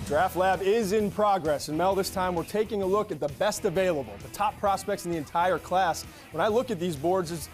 Draft Lab is in progress, and Mel, this time we're taking a look at the best available, the top prospects in the entire class. When I look at these boards, it's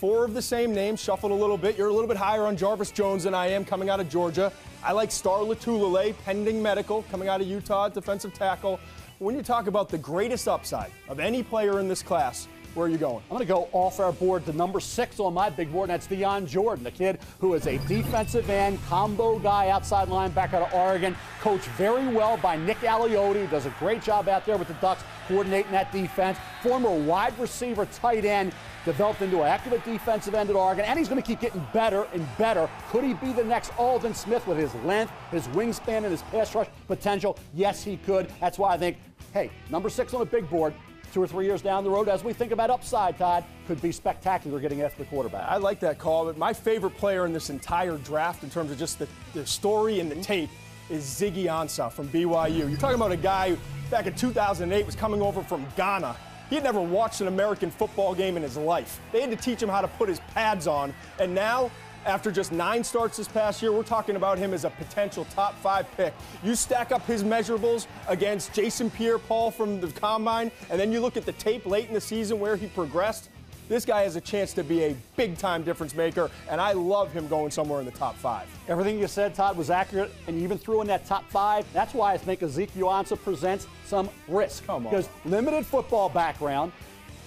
four of the same names, shuffled a little bit. You're a little bit higher on Jarvis Jones than I am, coming out of Georgia. I like Star Latulele, pending medical, coming out of Utah, defensive tackle. When you talk about the greatest upside of any player in this class, where are you going? I'm going to go off our board to number 6 on my big board, and that's Deion Jordan, the kid who is a defensive end, combo guy, outside linebacker out of Oregon, coached very well by Nick Aliotti, who does a great job out there with the Ducks coordinating that defense. Former wide receiver, tight end, developed into an accurate defensive end at Oregon, and he's going to keep getting better and better. Could he be the next Aldon Smith with his length, his wingspan, and his pass rush potential? Yes, he could. That's why I think, hey, number 6 on a big board, 2 or 3 years down the road, as we think about upside, Todd, could be spectacular getting after the quarterback. I like that call, but my favorite player in this entire draft in terms of just the story and the tape is Ziggy Ansah from BYU. You're talking about a guy who back in 2008 was coming over from Ghana. He had never watched an American football game in his life. They had to teach him how to put his pads on, and now, after just 9 starts this past year, we're talking about him as a potential top 5 pick. You stack up his measurables against Jason Pierre-Paul from the Combine, and then you look at the tape late in the season where he progressed. This guy has a chance to be a big-time difference maker, and I love him going somewhere in the top 5. Everything you said, Todd, was accurate, and you even threw in that top 5. That's why I think Ezekiel Ansah presents some risk. Come on. Because limited football background,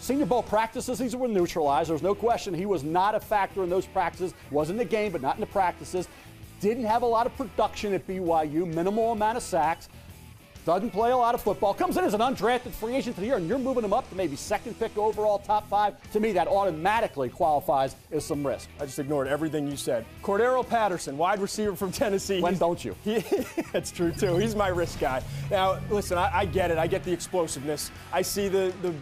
Senior Bowl practices, these were neutralized. There's no question he was not a factor in those practices. Was in the game, but not in the practices. Didn't have a lot of production at BYU, minimal amount of sacks. Doesn't play a lot of football. Comes in as an undrafted free agent for the year, and you're moving him up to maybe 2nd pick overall, top 5. To me, that automatically qualifies as some risk. I just ignored everything you said. Cordero Patterson, wide receiver from Tennessee. When don't you? That's true, too. He's my risk guy. Now, listen, I get it. I get the explosiveness. I see the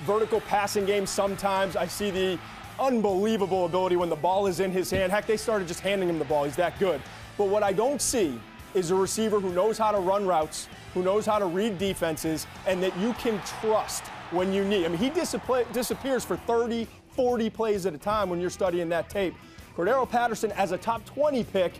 vertical passing game sometimes. I see the unbelievable ability when the ball is in his hand. Heck, they started just handing him the ball. He's that good. But what I don't see is a receiver who knows how to run routes, who knows how to read defenses, and that you can trust when you need. I mean, he disappears for 30, 40 plays at a time when you're studying that tape. Cordero Patterson as a top 20 pick,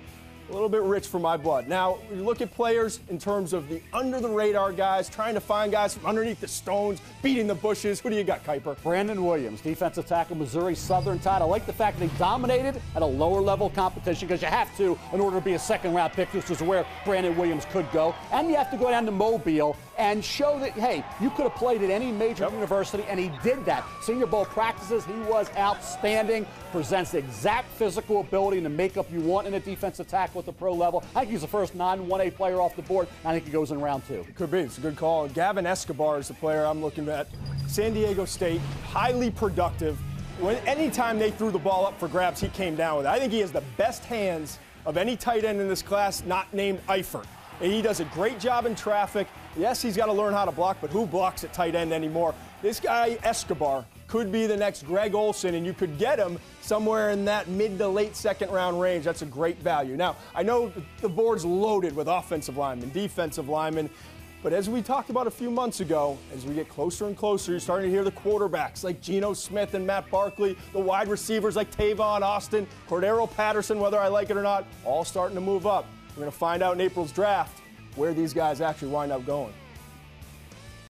a little bit rich for my blood. Now, when you look at players in terms of the under-the-radar guys, trying to find guys from underneath the stones, beating the bushes. Who do you got, Kuiper? Brandon Williams, defensive tackle, Missouri Southern. Todd, I like the fact that they dominated at a lower-level competition because you have to in order to be a second-round pick. This is where Brandon Williams could go. And you have to go down to Mobile and show that, hey, you could have played at any major university, and he did that. Senior Bowl practices, he was outstanding, presents the exact physical ability and the makeup you want in a defensive tackle at the pro level. I think he's the first non-1A player off the board. I think he goes in round 2. Could be. It's a good call. Gavin Escobar is the player I'm looking at. San Diego State, highly productive. Anytime they threw the ball up for grabs, he came down with it. I think he has the best hands of any tight end in this class, not named Eifert. And he does a great job in traffic. Yes, he's got to learn how to block, but who blocks at tight end anymore? This guy, Escobar, could be the next Greg Olsen, and you could get him somewhere in that mid to late 2nd round range. That's a great value. Now, I know the board's loaded with offensive linemen, defensive linemen, but as we talked about a few months ago, as we get closer and closer, you're starting to hear the quarterbacks like Geno Smith and Matt Barkley, the wide receivers like Tavon Austin, Cordero Patterson, whether I like it or not, all starting to move up. We're going to find out in April's draft where these guys actually wind up going.